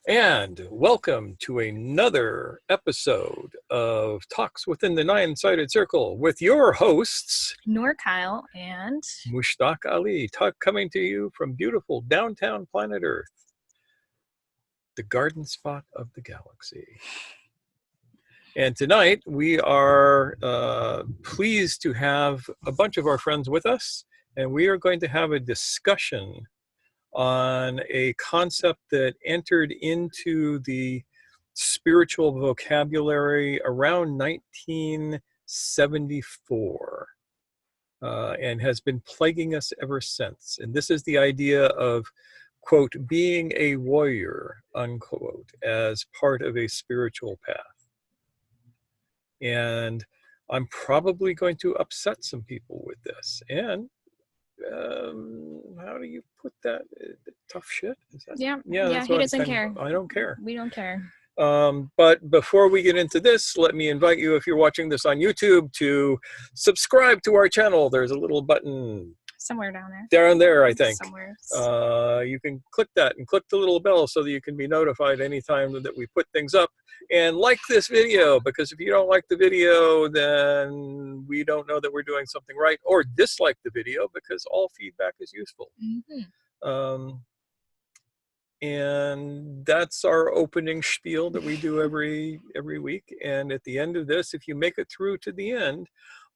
And welcome to another episode of Talks Within the Nine-Sided Circle with your hosts, Noor Kyle and Mushtaq Ali, coming to you from beautiful downtown planet Earth, the garden spot of the galaxy. And tonight we are pleased to have a bunch of our friends with us, and we are going to have a discussion on a concept that entered into the spiritual vocabulary around 1974 and has been plaguing us ever since. And this is the idea of, quote, being a warrior, unquote, as part of a spiritual path. And I'm probably going to upset some people with this. And how do you put that? Tough shit? Is that, yeah, that's he what doesn't care. I don't care. We don't care. But before we get into this, let me invite you, if you're watching this on YouTube, to subscribe to our channel. There's a little button somewhere down there. Down there, I think. Somewhere. You can click that and click the little bell so that you can be notified anytime that we put things up. And like this video, because if you don't like the video, then we don't know that we're doing something right. Or dislike the video, because all feedback is useful. Mm-hmm. And that's our opening spiel that we do every week. And at the end of this, if you make it through to the end,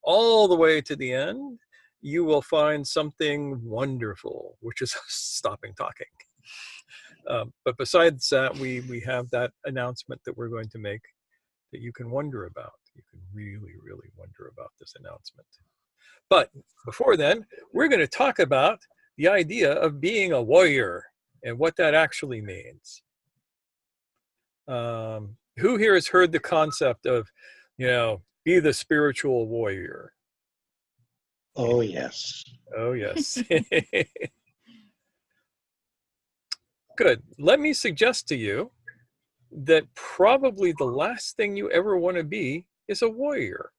all the way to the end, you will find something wonderful, which is stopping talking. But besides that, we have that announcement that we're going to make that you can wonder about. You can really, really wonder about this announcement. But before then, we're going to talk about the idea of being a warrior and what that actually means. Who here has heard the concept of, be the spiritual warrior? Oh, yes. Oh, yes. Good. Let me suggest to you that probably the last thing you ever want to be is a warrior.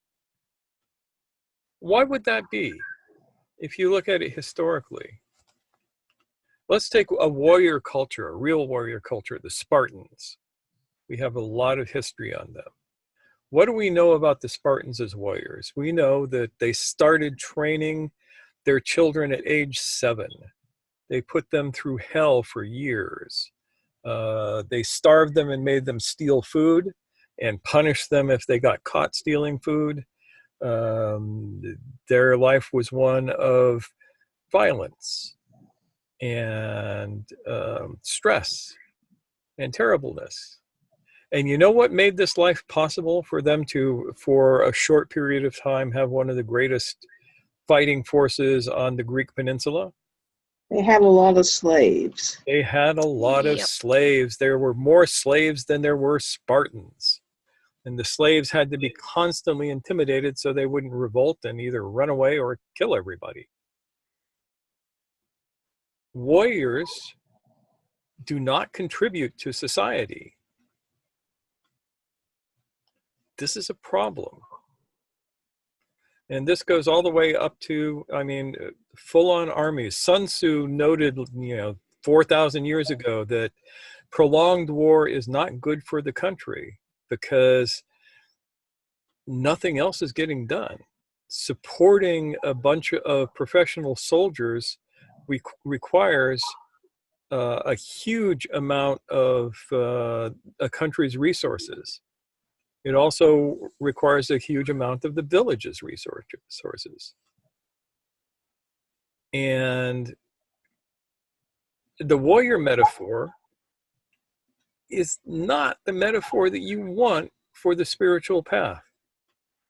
Why would that be? If you look at it historically, let's take a warrior culture, a real warrior culture, the Spartans. We have a lot of history on them. What do we know about the Spartans as warriors? We know that they started training their children at age 7. They put them through hell for years. They starved them and made them steal food and punished them if they got caught stealing food. Their life was one of violence and stress and terribleness. And you know what made this life possible for them to, for a short period of time, have one of the greatest fighting forces on the Greek peninsula? They had a lot of slaves. They had a lot of slaves. There were more slaves than there were Spartans. And the slaves had to be constantly intimidated so they wouldn't revolt and either run away or kill everybody. Warriors do not contribute to society. This is a problem. And this goes all the way up to, full-on armies. Sun Tzu noted, 4,000 years ago that prolonged war is not good for the country because nothing else is getting done. Supporting a bunch of professional soldiers requires a huge amount of a country's resources. It also requires a huge amount of the village's resources. And the warrior metaphor is not the metaphor that you want for the spiritual path.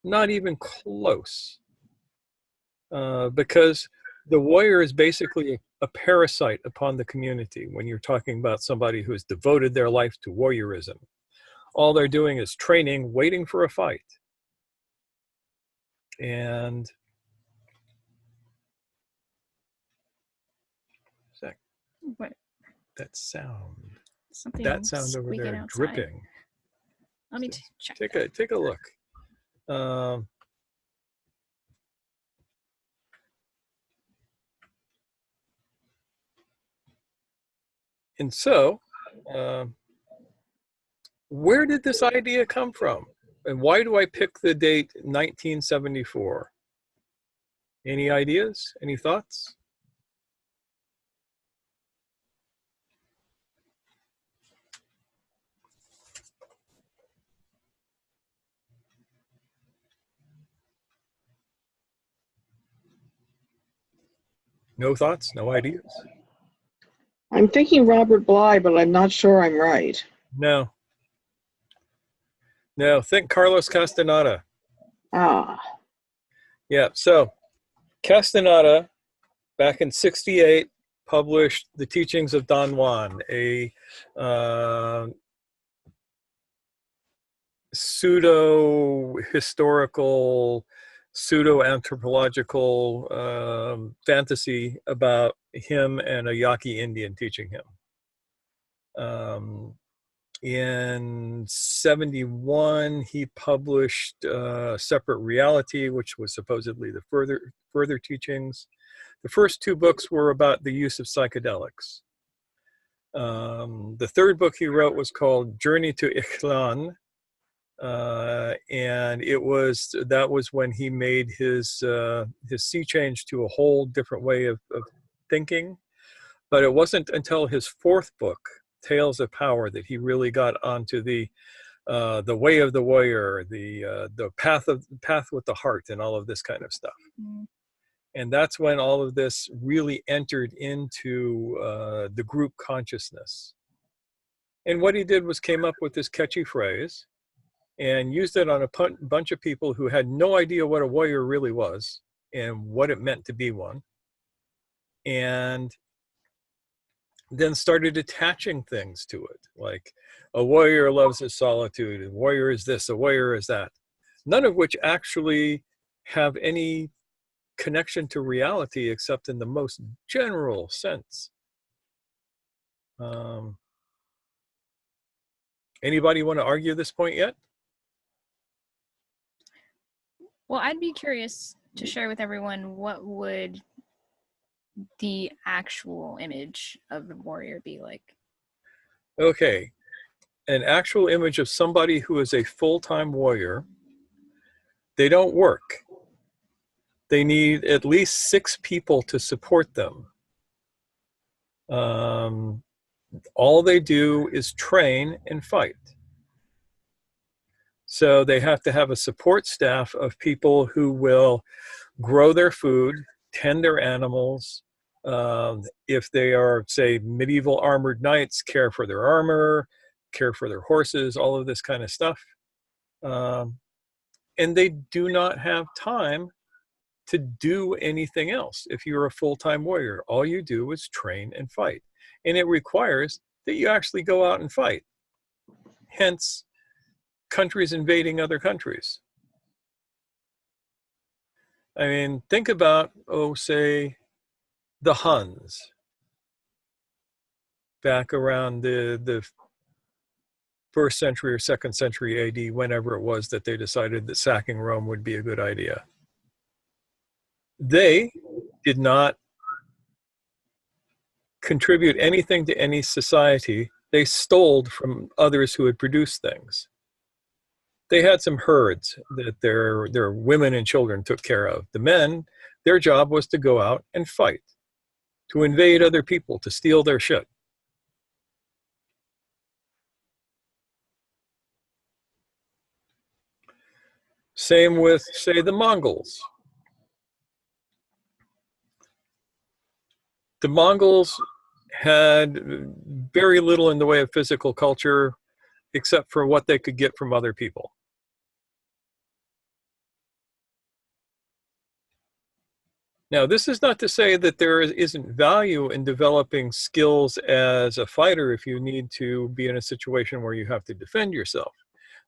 Not even close. Because the warrior is basically a parasite upon the community when you're talking about somebody who has devoted their life to warriorism. All they're doing is training, waiting for a fight. And what? That sound. Something that sound over there outside. Dripping. Let me check. Take a look. And so where did this idea come from? And why do I pick the date 1974? Any ideas? Any thoughts? No thoughts? No ideas? I'm thinking Robert Bly, but I'm not sure I'm right. No. No, think Carlos Castaneda. Ah, Yeah, so Castaneda, back in '68, published The Teachings of Don Juan, a pseudo-historical, pseudo-anthropological fantasy about him and a Yaqui Indian teaching him. In '71, he published Separate Reality, which was supposedly the further teachings. The first two books were about the use of psychedelics. The third book he wrote was called Journey to Ixtlan, and that was when he made his sea change to a whole different way of thinking. But it wasn't until his fourth book, Tales of Power, that he really got onto the way of the warrior, the path with the heart, and all of this kind of stuff. Mm. And that's when all of this really entered into the group consciousness. And what he did was came up with this catchy phrase and used it on a bunch of people who had no idea what a warrior really was and what it meant to be one. And then started attaching things to it, like a warrior loves his solitude, a warrior is this, a warrior is that, none of which actually have any connection to reality except in the most general sense. Anybody want to argue this point yet? Well, I'd be curious to share with everyone, what would the actual image of the warrior be like? Okay, an actual image of somebody who is a full-time warrior. They don't work. They need at least 6 people to support them. All they do is train and fight. So they have to have a support staff of people who will grow their food, tend their animals. If they are, say, medieval armored knights, care for their armor, care for their horses, all of this kind of stuff. And they do not have time to do anything else. If you're a full-time warrior, all you do is train and fight. And it requires that you actually go out and fight. Hence, countries invading other countries. I mean, think about, say, the Huns back around the 1st century or 2nd century AD, whenever it was that they decided that sacking Rome would be a good idea. They did not contribute anything to any society. They stole from others who had produced things. They had some herds that their women and children took care of. The men, their job was to go out and fight, to invade other people, to steal their shit. Same with, say, the Mongols. The Mongols had very little in the way of physical culture except for what they could get from other people. Now, this is not to say that there isn't value in developing skills as a fighter if you need to be in a situation where you have to defend yourself.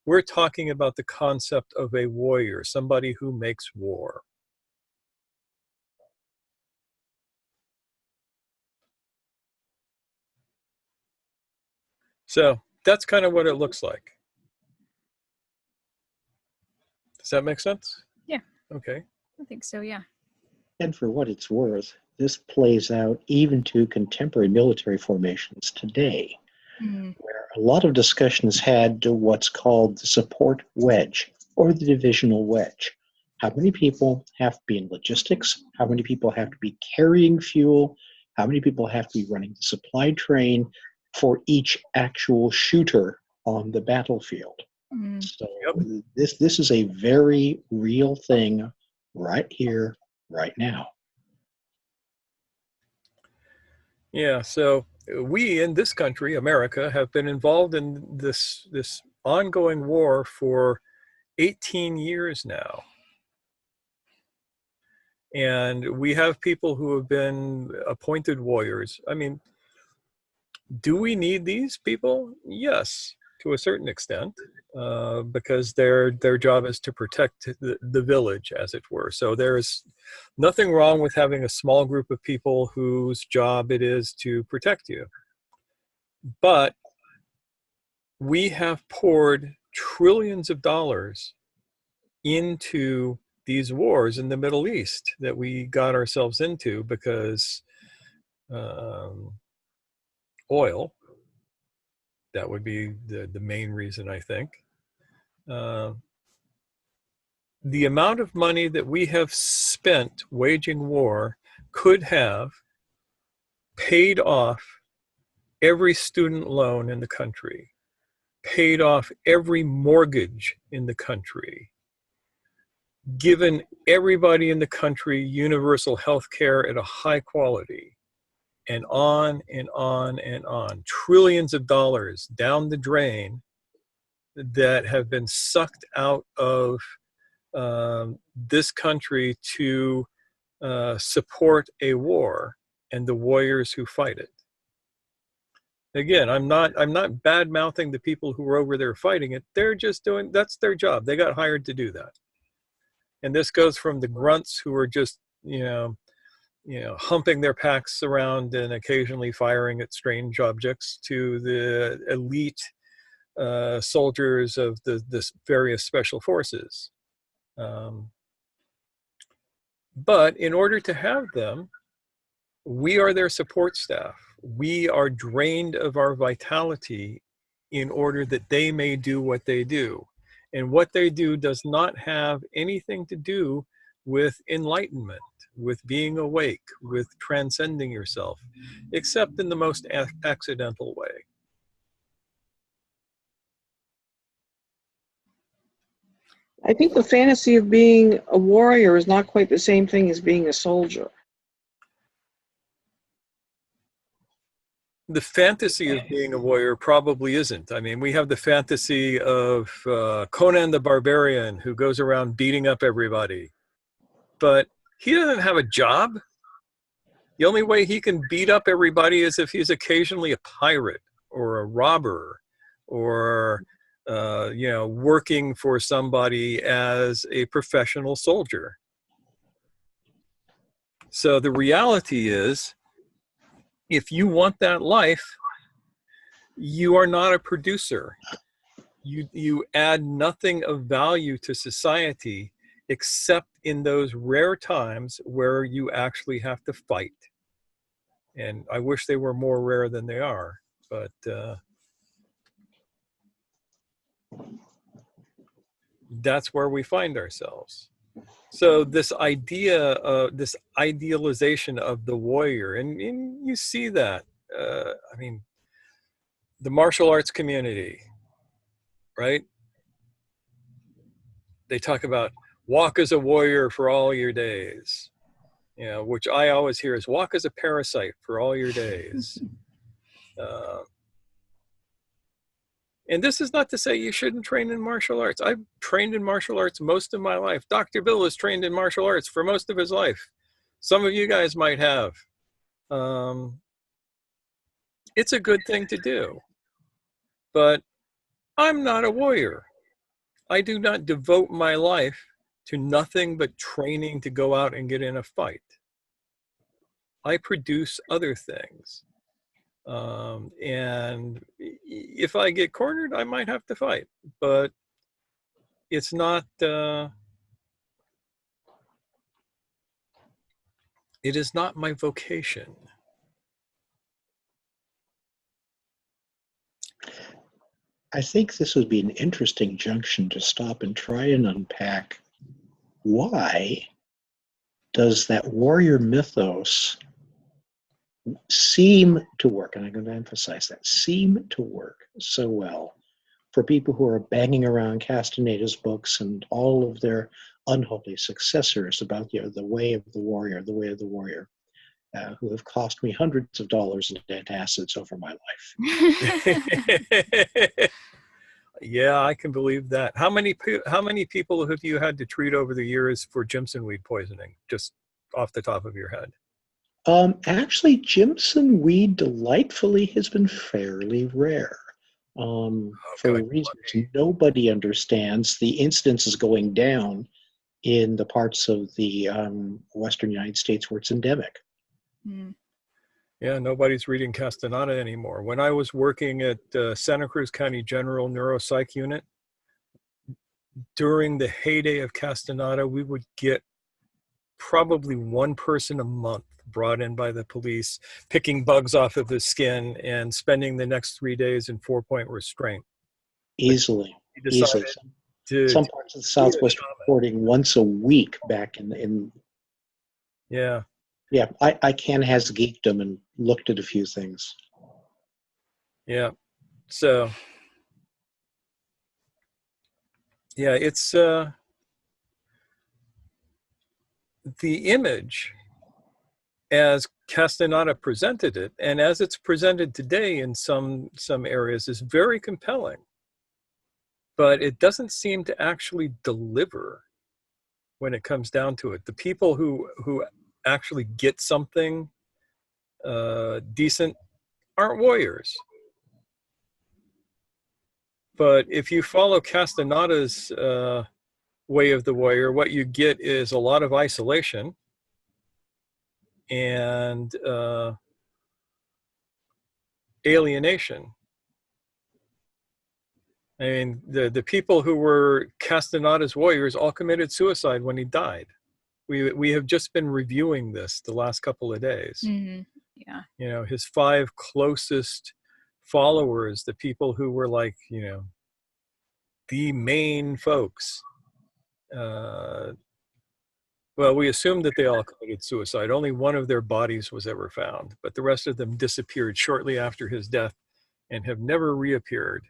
We're talking about the concept of a warrior, somebody who makes war. So that's kind of what it looks like. Does that make sense? Yeah. Okay. I think so, yeah. and for what it's worth, this plays out even to contemporary military formations today, Mm. where a lot of discussion is had to what's called the support wedge or the divisional wedge. How many people have to be in logistics? How many people have to be carrying fuel? How many people have to be running the supply train for each actual shooter on the battlefield? Mm. So this is a very real thing right here, right now. Yeah, so we in this country, America, have been involved in this ongoing war for 18 years now. And we have people who have been appointed warriors. I mean, do we need these people? Yes, to a certain extent, because their job is to protect the village, as it were. So there's nothing wrong with having a small group of people whose job it is to protect you. But we have poured trillions of dollars into these wars in the Middle East that we got ourselves into because oil, that would be the main reason, I think. The amount of money that we have spent waging war could have paid off every student loan in the country, paid off every mortgage in the country, given everybody in the country universal health care at a high quality, and on and on and on. Trillions of dollars down the drain that have been sucked out of this country to support a war and the warriors who fight it. Again, I'm not bad mouthing the people who are over there fighting it. They're just doing, that's their job. They got hired to do that. And this goes from the grunts who are just, humping their packs around and occasionally firing at strange objects to the elite soldiers of the various special forces. But in order to have them, we are their support staff. We are drained of our vitality in order that they may do what they do. And what they do does not have anything to do with enlightenment, with being awake, with transcending yourself, except in the most accidental way. I think the fantasy of being a warrior is not quite the same thing as being a soldier. The fantasy of being a warrior probably isn't. I mean, we have the fantasy of Conan the Barbarian who goes around beating up everybody, but he doesn't have a job. The only way he can beat up everybody is if he's occasionally a pirate or a robber or working for somebody as a professional soldier. So the reality is, if you want that life, you are not a producer. You add nothing of value to society except in those rare times where you actually have to fight. And I wish they were more rare than they are, but that's where we find ourselves. So this idea, this idealization of the warrior, and you see that, I mean, the martial arts community, right? They talk about walk as a warrior for all your days, which I always hear is walk as a parasite for all your days. And this is not to say you shouldn't train in martial arts. I've trained in martial arts most of my life. Dr. Bill has trained in martial arts for most of his life. Some of you guys might have. It's a good thing to do. But I'm not a warrior. I do not devote my life to nothing but training to go out and get in a fight. I produce other things. And if I get cornered, I might have to fight, but it's not, it is not my vocation. I think this would be an interesting junction to stop and try and unpack why does that warrior mythos seem to work, and I'm going to emphasize that, seem to work so well for people who are banging around Castaneda's books and all of their unholy successors about the way of the warrior, who have cost me hundreds of dollars in antacids over my life. Yeah, I can believe that. How many people have you had to treat over the years for Jimson weed poisoning, just off the top of your head? Actually, Jimson weed delightfully has been fairly rare. For good. reasons nobody understands, the incidence is going down in the parts of the western United States where it's endemic. Mm. Yeah, nobody's reading Castaneda anymore. When I was working at Santa Cruz County General Neuropsych Unit, during the heyday of Castaneda, we would get probably one person a month brought in by the police, picking bugs off of his skin and spending the next 3 days in 4-point restraint. Easily. He decided Some parts of the Southwest reporting once a week back in. Yeah. Yeah, I can has geekdom and looked at a few things. Yeah. So, yeah, it's the image as Castaneda presented it, and as it's presented today in some areas, is very compelling. But it doesn't seem to actually deliver when it comes down to it. The people who actually get something decent aren't warriors. But if you follow Castaneda's way of the warrior, what you get is a lot of isolation and alienation. I mean, the people who were Castaneda's warriors all committed suicide when he died. We have just been reviewing this the last couple of days. Mm-hmm. Yeah. You know, his 5 closest followers, the people who were like, you know, the main folks. Well, we assumed that they all committed suicide. Only one of their bodies was ever found, but the rest of them disappeared shortly after his death and have never reappeared.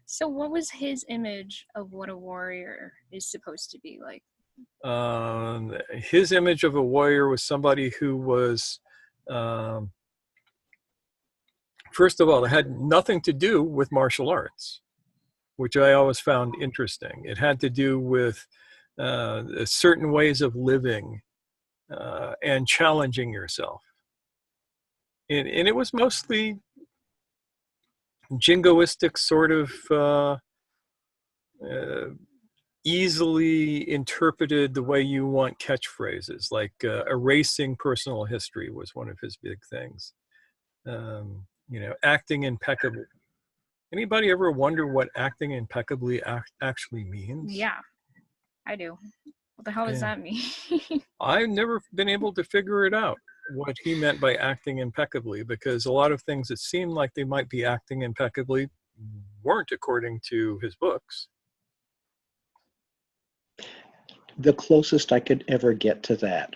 So what was his image of what a warrior is supposed to be like? His image of a warrior was somebody who was, first of all, it had nothing to do with martial arts, which I always found interesting. It had to do with certain ways of living and challenging yourself. And it was mostly jingoistic, sort of easily interpreted the way you want catchphrases, like erasing personal history was one of his big things. You know, acting impeccably. Anybody ever wonder what acting impeccably actually means? Yeah, I do. What the hell does that mean? I've never been able to figure it out, what he meant by acting impeccably, because a lot of things that seemed like they might be acting impeccably weren't, according to his books. The closest I could ever get to that,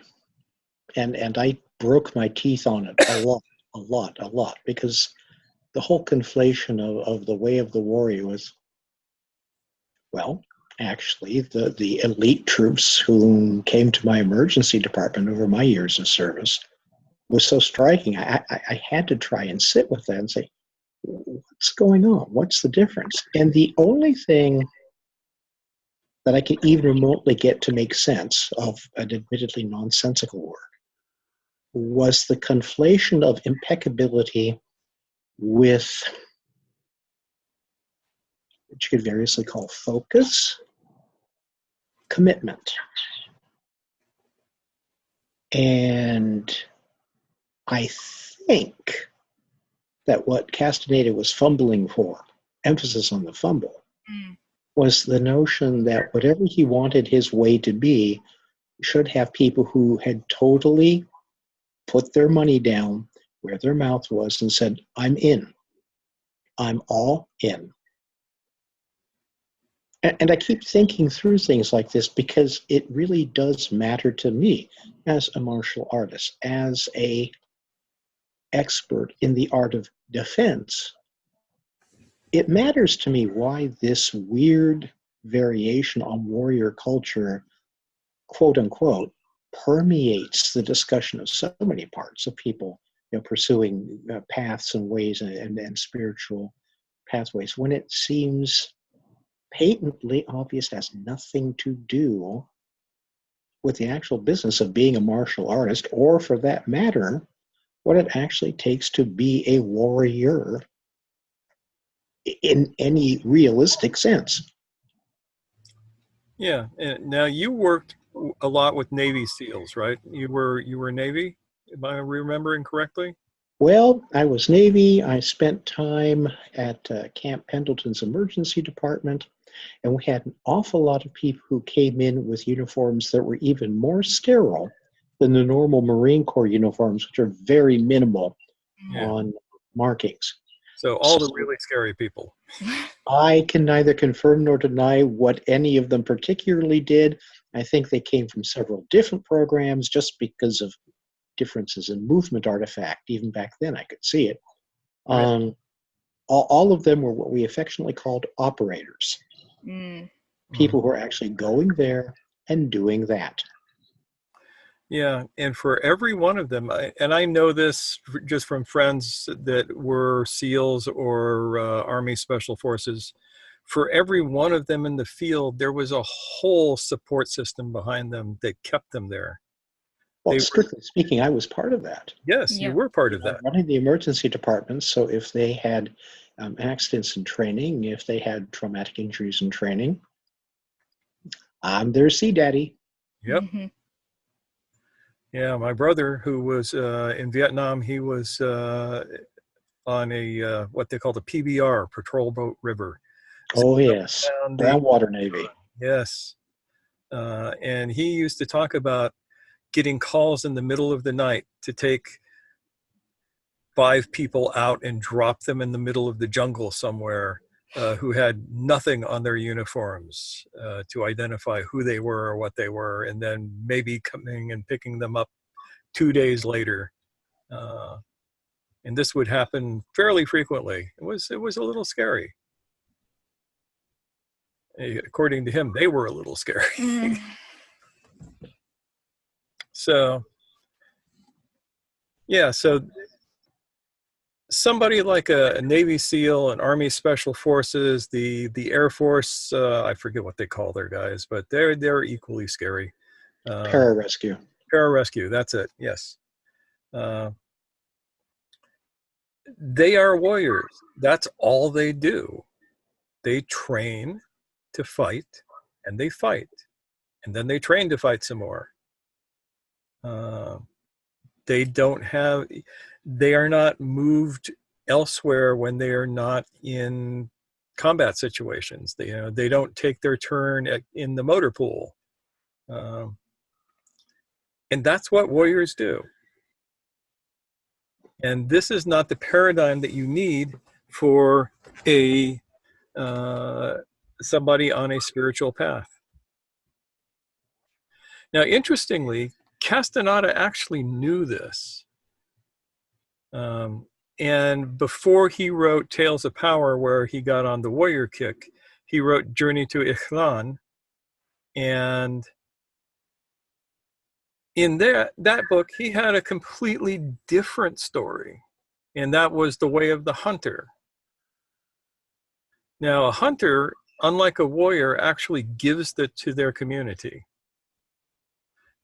and I broke my teeth on it a lot, because the whole conflation of the way of the warrior was, well, actually, the elite troops who came to my emergency department over my years of service was so striking. I had to try and sit with that and say, what's going on? What's the difference? And the only thing that I could even remotely get to make sense of an admittedly nonsensical work was the conflation of impeccability with what you could variously call focus, commitment. And I think that what Castaneda was fumbling for, emphasis on the fumble, was the notion that whatever he wanted his way to be should have people who had totally put their money down where their mouth was and said, I'm in. I'm all in. And I keep thinking through things like this because it really does matter to me as a martial artist, as a expert in the art of defense. It matters to me why this weird variation on warrior culture, quote unquote, permeates the discussion of so many parts of people, pursuing paths and ways and spiritual pathways, when it seems patently obvious it has nothing to do with the actual business of being a martial artist, or for that matter, what it actually takes to be a warrior in any realistic sense. Yeah, and now you worked a lot with Navy SEALs, right? You were Navy, am I remembering correctly? Well, I was Navy. I spent time at Camp Pendleton's emergency department, and we had an awful lot of people who came in with uniforms that were even more sterile than the normal Marine Corps uniforms, which are very minimal Yeah. on markings. So all the really scary people. I can neither confirm nor deny what any of them particularly did. I think they came from several different programs just because of differences in movement artifact. Even back then, I could see it. Right. All of them were what we affectionately called operators. People who are actually going there and doing that. Yeah, and for every one of them, and I know this just from friends that were SEALs or Army Special Forces, for every one of them in the field, there was a whole support system behind them that kept them there. Well, strictly speaking, I was part of that. Yes, you were part of that. Running the emergency department, so if they had accidents in training, if they had traumatic injuries in training, I'm their sea daddy. Yep. Yeah, my brother, who was in Vietnam, he was on a what they call the PBR, Patrol Boat River. Oh, yes. Brownwater Navy. Yes. And he used to talk about getting calls in the middle of the night to take 5 people out and drop them in the middle of the jungle somewhere who had nothing on their uniforms to identify who they were or what they were, and then maybe coming and picking them up 2 days later. And this would happen fairly frequently. It was a little scary. According to him, they were a little scary. So, yeah, so somebody like a Navy SEAL, an Army Special Forces, the Air Force, I forget what they call their guys, but they're equally scary. Pararescue. Pararescue, that's it, yes. They are warriors. That's all they do. They train to fight, and they fight. And then they train to fight some more. They are not moved elsewhere when they are not in combat situations. They don't take their turn in the motor pool. And that's what warriors do. And this is not the paradigm that you need for somebody on a spiritual path. Now, interestingly, Castaneda actually knew this. And before he wrote Tales of Power, where he got on the warrior kick, he wrote Journey to Ixtlan. And in that book, he had a completely different story, and that was the way of the hunter. Now, a hunter, unlike a warrior, actually gives that to their community.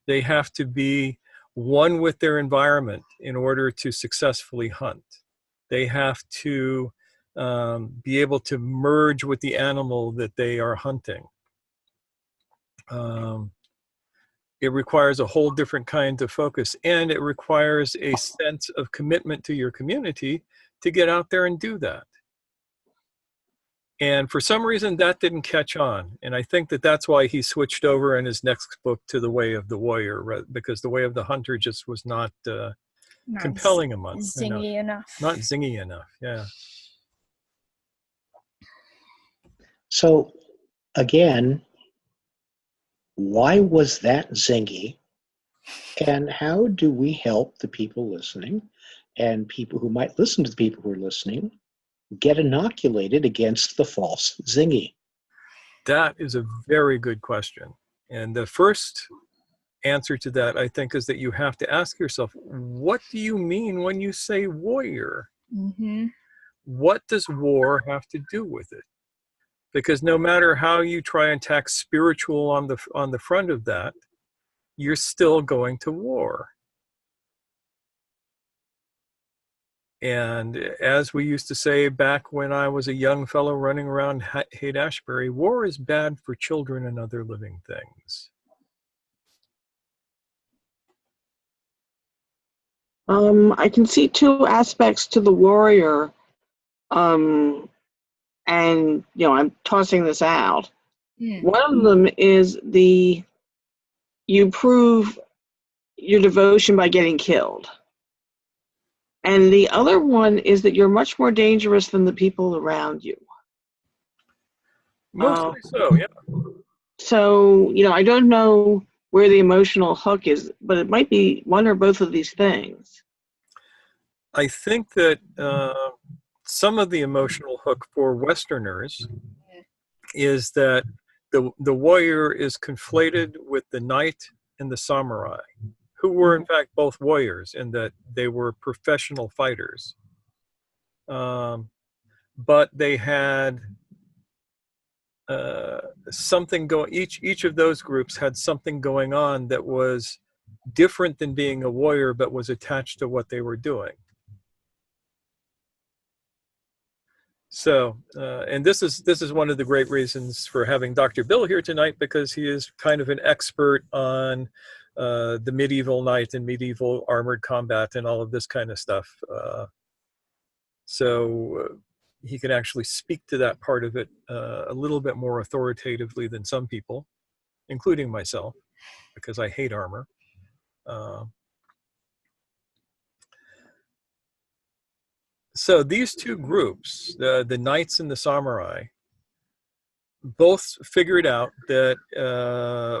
They have to be one with their environment in order to successfully hunt. They have to be able to merge with the animal that they are hunting. It requires a whole different kind of focus, and it requires a sense of commitment to your community to get out there and do that. And for some reason, that didn't catch on. And I think that that's why he switched over in his next book to The Way of the Warrior, because The Way of the Hunter just was not compelling enough. Zingy enough. Not zingy enough, yeah. So again, why was that zingy? And how do we help the people listening and people who might listen to the people who are listening get inoculated against the false zingy? That is a very good question. And the first answer to that, I think, is that you have to ask yourself, what do you mean when you say warrior? Mm-hmm. What does war have to do with it? Because no matter how you try and tack spiritual on the front of that, you're still going to war. And as we used to say back when I was a young fellow running around Haight-Ashbury, war is bad for children and other living things. I can see two aspects to the warrior, and I'm tossing this out. Mm. One of them is you prove your devotion by getting killed. And the other one is that you're much more dangerous than the people around you. Mostly so, yeah. So, I don't know where the emotional hook is, but it might be one or both of these things. I think that some of the emotional hook for Westerners is that the warrior is conflated with the knight and the samurai, who were in fact both warriors in that they were professional fighters. But they had something going, each of those groups had something going on that was different than being a warrior, but was attached to what they were doing. So, and this is one of the great reasons for having Dr. Bill here tonight, because he is kind of an expert on the medieval knight and medieval armored combat and all of this kind of stuff. So he can actually speak to that part of it a little bit more authoritatively than some people, including myself, because I hate armor. So these two groups, the knights and the samurai, both figured out that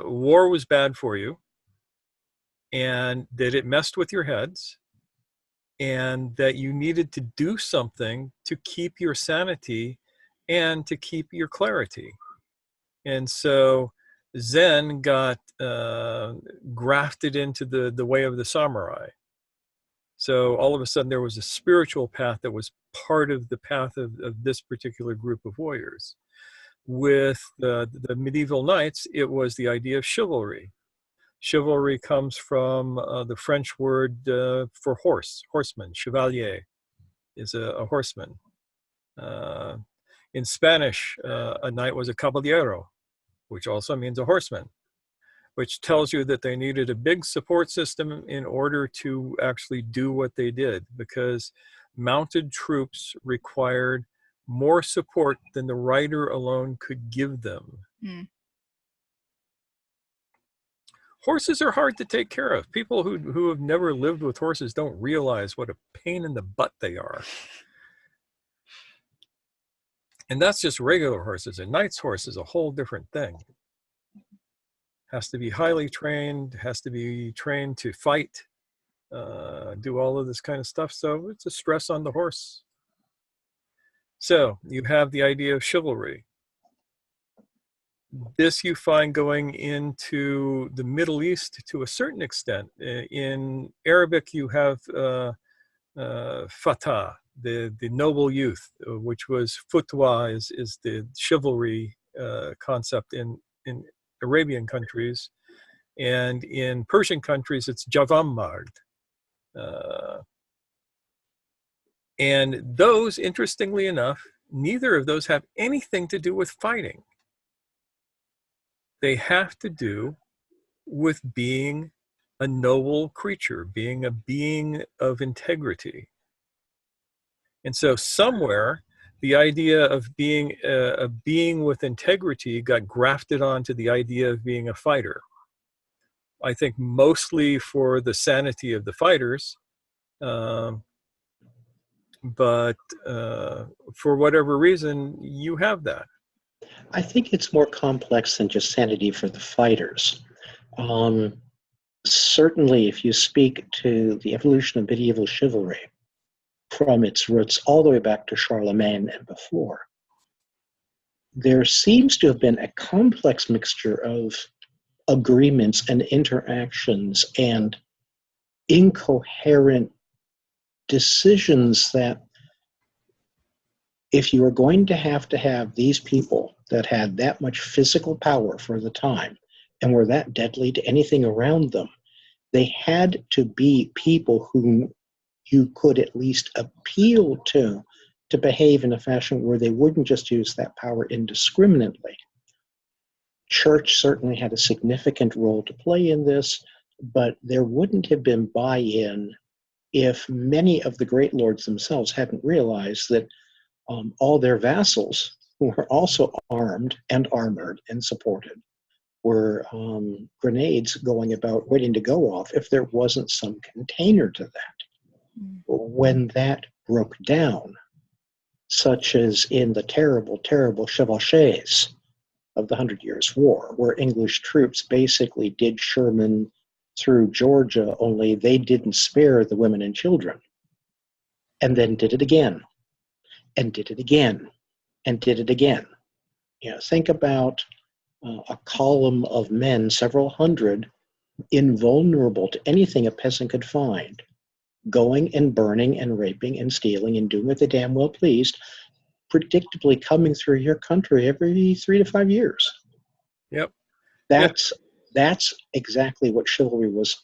war was bad for you and that it messed with your heads and that you needed to do something to keep your sanity and to keep your clarity. And so Zen got grafted into the way of the samurai. So all of a sudden there was a spiritual path that was part of the path of this particular group of warriors. With the medieval knights, it was the idea of chivalry. Chivalry comes from the French word for horseman. Chevalier is a horseman. In Spanish, a knight was a caballero, which also means a horseman, which tells you that they needed a big support system in order to actually do what they did, because mounted troops required more support than the rider alone could give them. Mm. Horses are hard to take care of. People who have never lived with horses don't realize what a pain in the butt they are. And that's just regular horses. A knight's horse is a whole different thing. Has to be highly trained, has to be trained to fight, do all of this kind of stuff. So it's a stress on the horse. So you have the idea of chivalry. This you find going into the Middle East to a certain extent. In Arabic, you have fatah, the noble youth, which was futwa is the chivalry concept in Arabian countries, and in Persian countries it's javammard. And those, interestingly enough, neither of those have anything to do with fighting. They have to do with being a noble creature, being a being of integrity. And so somewhere, the idea of being a being with integrity got grafted onto the idea of being a fighter. I think mostly for the sanity of the fighters, but for whatever reason, you have that. I think it's more complex than just sanity for the fighters. Um, Certainly, if you speak to the evolution of medieval chivalry from its roots all the way back to Charlemagne and before, there seems to have been a complex mixture of agreements and interactions and incoherent decisions that if you were going to have these people that had that much physical power for the time and were that deadly to anything around them, they had to be people whom you could at least appeal to behave in a fashion where they wouldn't just use that power indiscriminately. Church certainly had a significant role to play in this, but there wouldn't have been buy-in if many of the great lords themselves hadn't realized that all their vassals, who were also armed and armored and supported, were grenades going about waiting to go off if there wasn't some container to that. When that broke down, such as in the terrible, terrible chevauchés of the 100 Years' War, where English troops basically did Sherman through Georgia, only they didn't spare the women and children, and then did it again, and did it again, and did it again. You know, think about a column of men, several hundred, invulnerable to anything a peasant could find, going and burning and raping and stealing and doing what they damn well pleased, predictably coming through your country every 3 to 5 years. Yep. That's exactly what chivalry was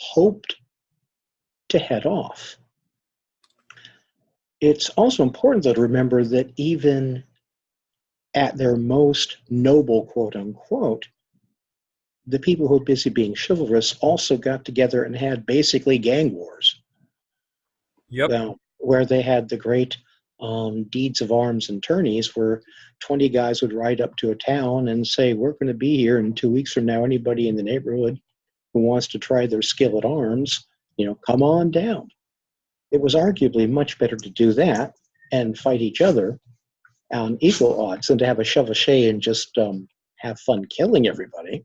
hoped to head off. It's also important, though, to remember that even at their most noble, quote unquote, the people who were busy being chivalrous also got together and had basically gang wars. Yep. Now, where they had the great deeds of arms and tourneys where 20 guys would ride up to a town and say, we're going to be here, and 2 weeks from now, anybody in the neighborhood who wants to try their skill at arms, come on down. It was arguably much better to do that and fight each other on equal odds than to have a chevauchée and just have fun killing everybody.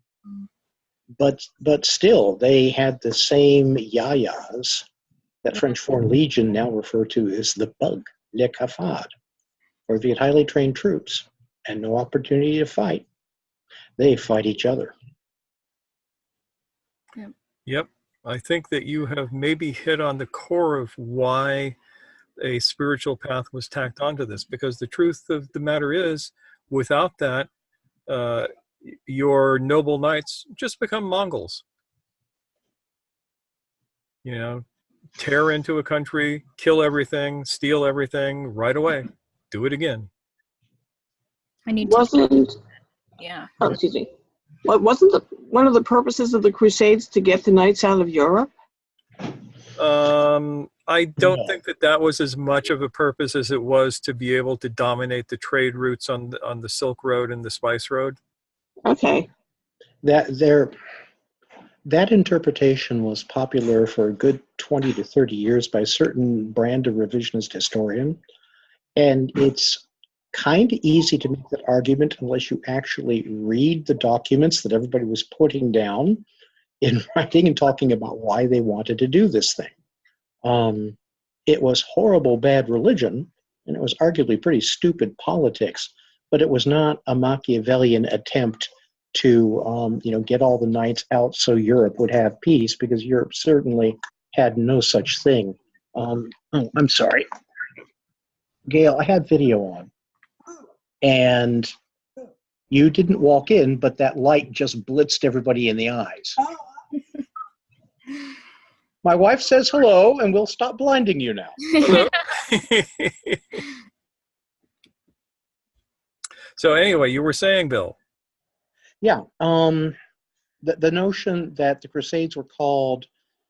But still, they had the same yayas that French Foreign Legion now refer to as the bug, le cafard, or the highly trained troops, and no opportunity to fight. They fight each other. Yep. I think that you have maybe hit on the core of why a spiritual path was tacked onto this, because the truth of the matter is, without that, your noble knights just become Mongols. Tear into a country, kill everything, steal everything right away. Do it again. I need Wasn't, yeah. oh, excuse me. Wasn't one of the purposes of the Crusades to get the knights out of Europe? I don't think that was as much of a purpose as it was to be able to dominate the trade routes on the Silk Road and the Spice Road. Okay. That interpretation was popular for a good 20 to 30 years by a certain brand of revisionist historian, and it's kind of easy to make that argument unless you actually read the documents that everybody was putting down in writing and talking about why they wanted to do this thing. It was horrible, bad religion, and it was arguably pretty stupid politics, but it was not a Machiavellian attempt to get all the knights out so Europe would have peace, because Europe certainly had no such thing. I'm sorry. Gail, I had video on, and you didn't walk in, but that light just blitzed everybody in the eyes. My wife says hello, and we'll stop blinding you now. So anyway, you were saying, Bill. Yeah, the notion that the Crusades were called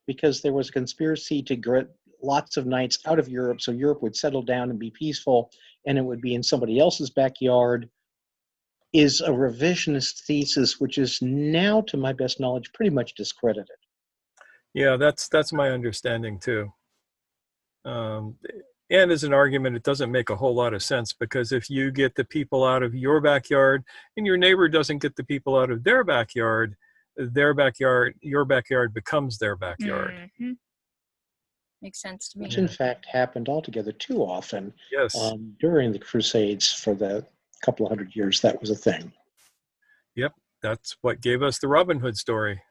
because there was a conspiracy to get lots of knights out of Europe so Europe would settle down and be peaceful, and it would be in somebody else's backyard, is a revisionist thesis, which is now, to my best knowledge, pretty much discredited. Yeah, that's my understanding too. And as an argument, it doesn't make a whole lot of sense, because if you get the people out of your backyard and your neighbor doesn't get the people out of their backyard, your backyard becomes their backyard. Mm-hmm. Makes sense to me. Which in fact happened altogether too often. Yes. During the Crusades for the couple of hundred years that was a thing. Yep. That's what gave us the Robin Hood story.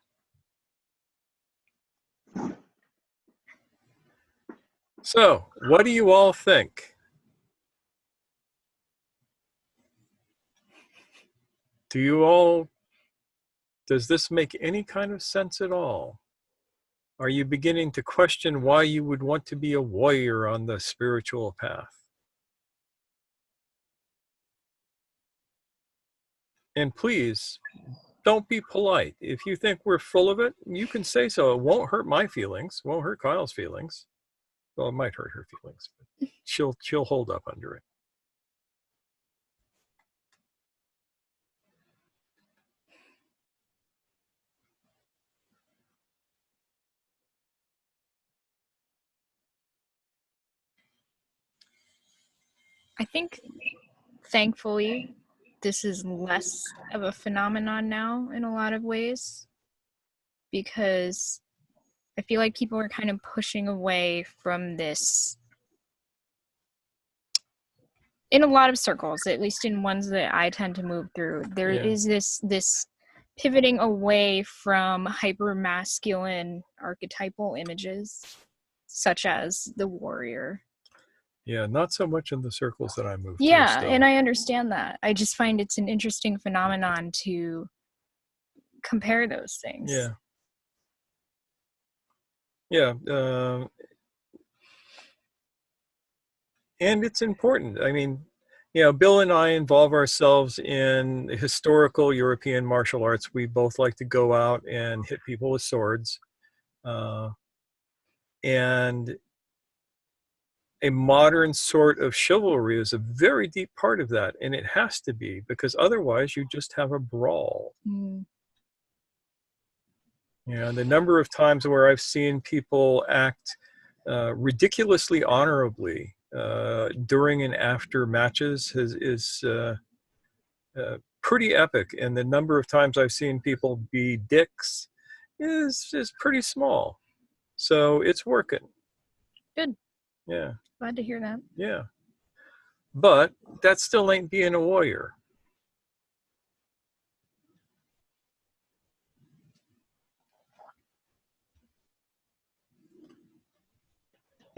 So, what do you all think? Does this make any kind of sense at all? Are you beginning to question why you would want to be a warrior on the spiritual path? And please, don't be polite. If you think we're full of it, you can say so. It won't hurt my feelings, won't hurt Kyle's feelings. Well, it might hurt her feelings, but she'll hold up under it. I think, thankfully, this is less of a phenomenon now in a lot of ways, because I feel like people are kind of pushing away from this in a lot of circles, at least in ones that I tend to move through. There is this pivoting away from hyper masculine archetypal images, such as the warrior. Yeah, not so much in the circles that I move through. Yeah, still. and I understand that. I just find it's an interesting phenomenon to compare those things. Yeah. Yeah. And it's important. I mean, Bill and I involve ourselves in historical European martial arts. We both like to go out and hit people with swords. And a modern sort of chivalry is a very deep part of that. And it has to be, because otherwise you just have a brawl. Mm. The number of times where I've seen people act ridiculously honorably during and after matches is pretty epic. And the number of times I've seen people be dicks is pretty small. So it's working. Good. Yeah. Glad to hear that. Yeah. But that still ain't being a warrior.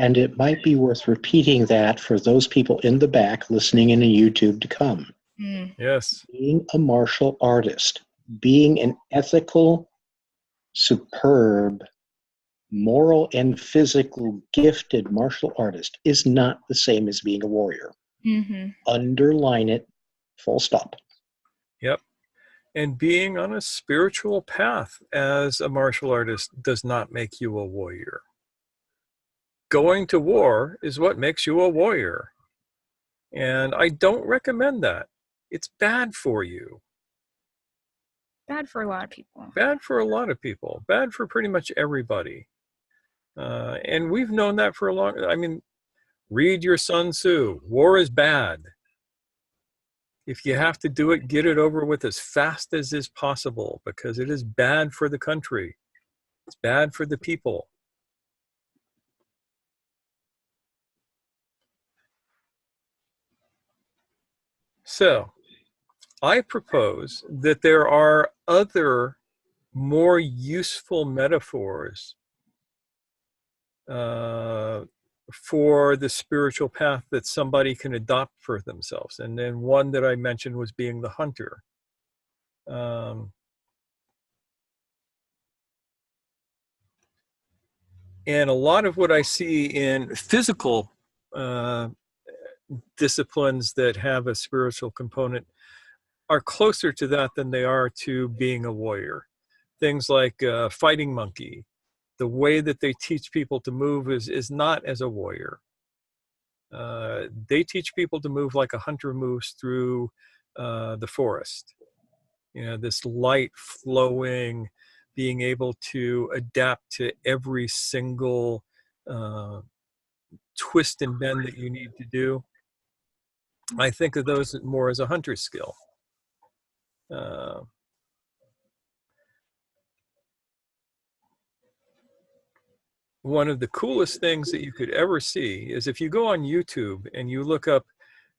And it might be worth repeating that for those people in the back listening in a YouTube to come. Mm. Yes. Being a martial artist, being an ethical, superb, moral and physical gifted martial artist is not the same as being a warrior. Mm-hmm. Underline it, full stop. Yep. And being on a spiritual path as a martial artist does not make you a warrior. Going to war is what makes you a warrior. And I don't recommend that. It's bad for you. Bad for a lot of people. Bad for a lot of people. Bad for pretty much everybody. And we've known that for a long. I mean, read your Sun Tzu. War is bad. If you have to do it, get it over with as fast as is possible, because it is bad for the country. It's bad for the people. So, I propose that there are other more useful metaphors for the spiritual path that somebody can adopt for themselves. And then one that I mentioned was being the hunter. And a lot of what I see in physical disciplines that have a spiritual component are closer to that than they are to being a warrior. Things like fighting monkey. The way that they teach people to move is not as a warrior. They teach people to move like a hunter moves through the forest. This light flowing, being able to adapt to every single twist and bend that you need to do. I think of those more as a hunter's skill. One of the coolest things that you could ever see is if you go on YouTube and you look up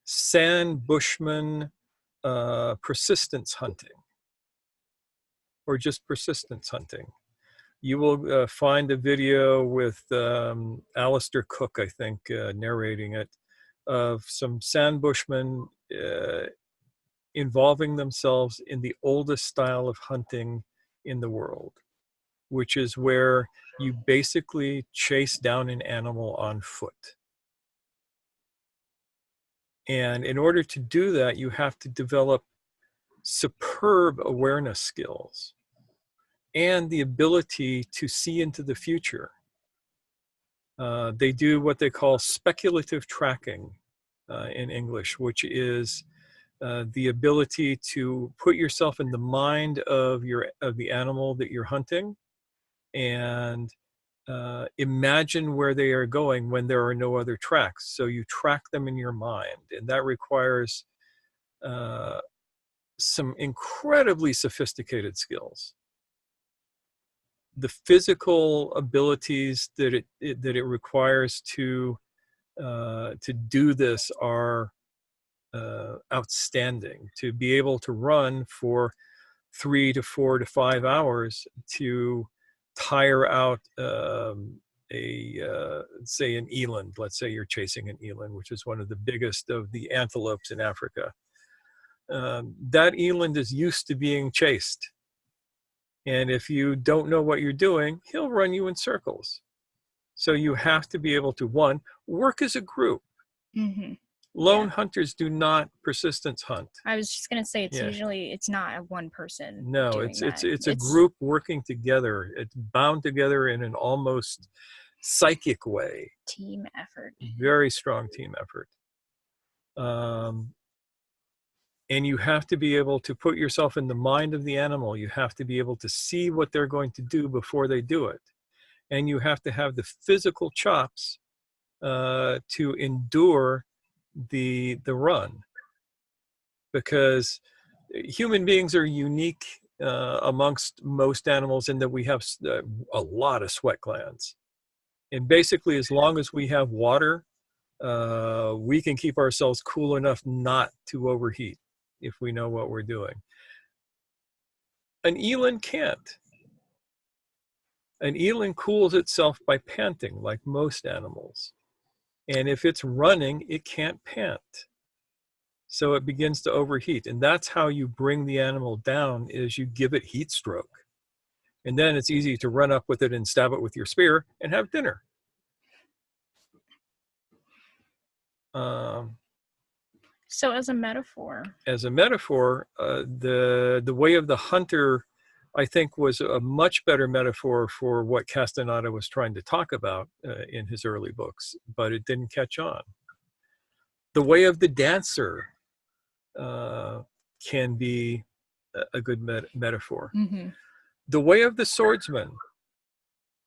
San Bushman persistence hunting, or just persistence hunting, you will find a video with Alistair Cook, I think, narrating it, of some San Bushmen involving themselves in the oldest style of hunting in the world, which is where you basically chase down an animal on foot. And in order to do that, you have to develop superb awareness skills and the ability to see into the future. They do what they call speculative tracking in English, which is the ability to put yourself in the mind of the animal that you're hunting and imagine where they are going when there are no other tracks. So you track them in your mind, and that requires some incredibly sophisticated skills. The physical abilities that it requires to do this are outstanding. To be able to run for 3 to 4 to 5 hours to tire out say an eland. Let's say you're chasing an eland, which is one of the biggest of the antelopes in Africa. That eland is used to being chased. And if you don't know what you're doing, he'll run you in circles. So you have to be able to, one, work as a group. Mm-hmm. Lone hunters do not persistence hunt. I was just gonna say it's not a one person. No, doing it's a group working together. It's bound together in an almost psychic way. Team effort. Very strong team effort. And you have to be able to put yourself in the mind of the animal. You have to be able to see what they're going to do before they do it. And you have to have the physical chops to endure the run. Because human beings are unique amongst most animals in that we have a lot of sweat glands. And basically, as long as we have water, we can keep ourselves cool enough not to overheat if we know what we're doing. An eland can't. An eland cools itself by panting, like most animals. And if it's running, it can't pant. So it begins to overheat. And that's how you bring the animal down, is you give it heat stroke. And then it's easy to run up with it and stab it with your spear and have dinner. So as a metaphor, the way of the hunter, I think, was a much better metaphor for what Castaneda was trying to talk about in his early books, but it didn't catch on. The way of the dancer can be a good metaphor. mm-hmm. The way of the swordsman,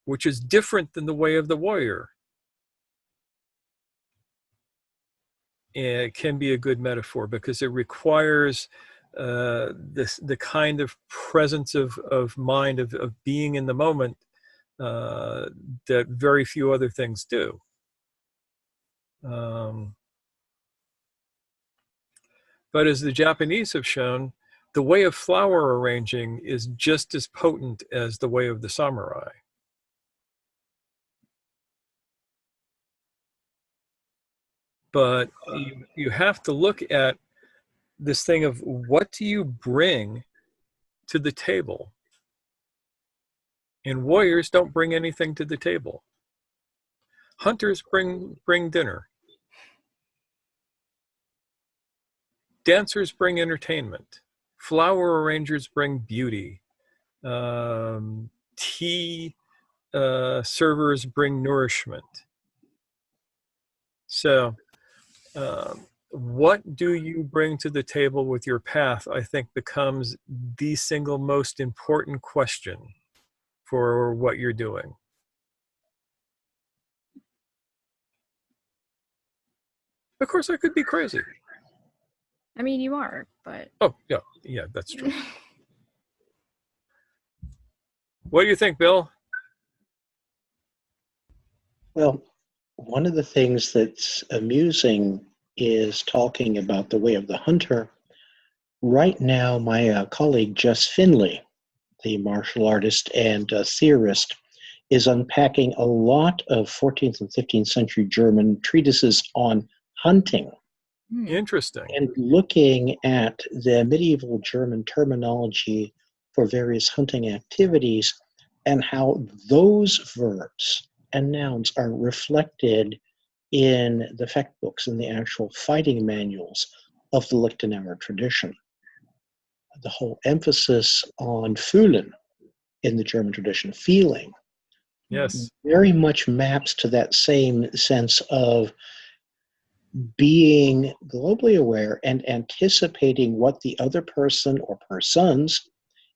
which is different than the way of the warrior, it can be a good metaphor because it requires the kind of presence of mind, of being in the moment that very few other things do. But as the Japanese have shown, the way of flower arranging is just as potent as the way of the samurai. But you have to look at this thing of what do you bring to the table? And warriors don't bring anything to the table. Hunters bring dinner. Dancers bring entertainment. Flower arrangers bring beauty. Tea servers bring nourishment. So what do you bring to the table with your path, I think, becomes the single most important question for what you're doing. Of course, I could be crazy. I mean, you are, but Oh, yeah, that's true. What do you think, Bill? Well, one of the things that's amusing is talking about the way of the hunter. Right now, my colleague Jess Finley, the martial artist and theorist, is unpacking a lot of 14th and 15th century German treatises on hunting Interesting. and looking at the medieval German terminology for various hunting activities and how those verbs and nouns are reflected in the fact books and the actual fighting manuals of the Lichtenauer tradition. The whole emphasis on fühlen in the German tradition, feeling, Yes. very much maps to that same sense of being globally aware and anticipating what the other person or persons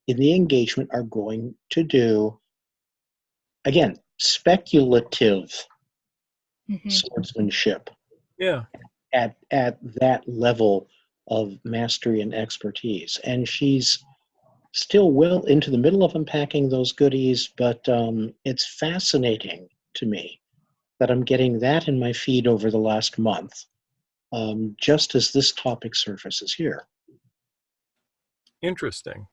in the engagement are going to do. Again, speculative swordsmanship Yeah. at that level of mastery and expertise. And she's still well into the middle of unpacking those goodies, but it's fascinating to me that I'm getting that in my feed over the last month, just as this topic surfaces here. Interesting.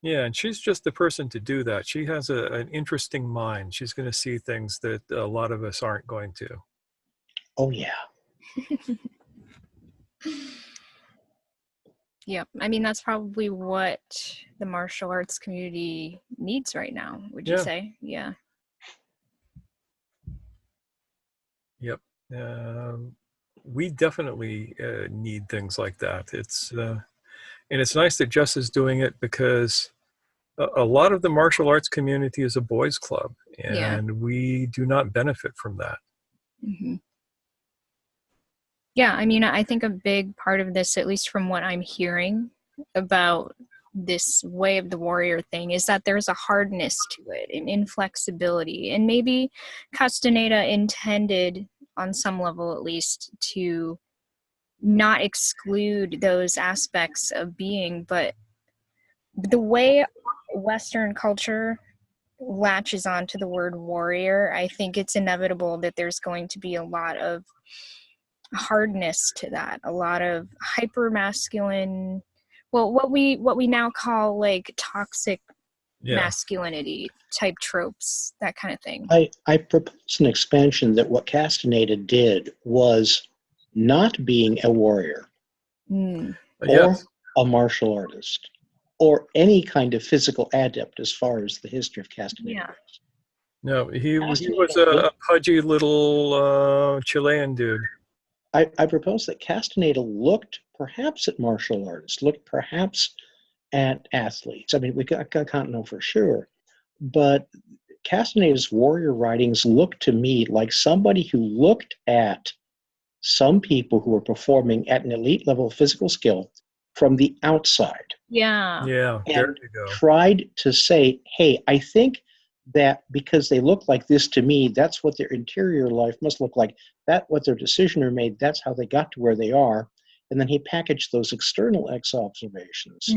Yeah, and she's just the person to do that. She has an interesting mind. She's going to see things that a lot of us aren't going to. Oh, yeah. Yeah, I mean, that's probably what the martial arts community needs right now, would you Yeah. say? Yeah. Yep. We definitely need things like that. And it's nice that Jess is doing it because a lot of the martial arts community is a boys' club, Yeah. and we do not benefit from that. Mm-hmm. Yeah, I mean, I think a big part of this, at least from what I'm hearing about this way of the warrior thing, is that there's a hardness to it, an inflexibility. And maybe Castaneda intended, on some level at least, to not exclude those aspects of being, but the way Western culture latches onto the word warrior, I think it's inevitable that there's going to be a lot of hardness to that, a lot of hyper masculine, well, what we now call like toxic masculinity type tropes, that kind of thing. I propose an expansion that what Castaneda did was not being a warrior or a martial artist or any kind of physical adept as far as the history of Castaneda goes. No, he was a pudgy little Chilean dude. I propose that Castaneda looked perhaps at martial artists, looked perhaps at athletes. I mean, we can't know for sure, but Castaneda's warrior writings look to me like somebody who looked at some people who were performing at an elite level of physical skill from the outside. Yeah. Yeah, there you go. Tried to say, hey, I think that because they look like this to me, that's what their interior life must look like. That what their decisioner made, that's how they got to where they are. And then he packaged those external observations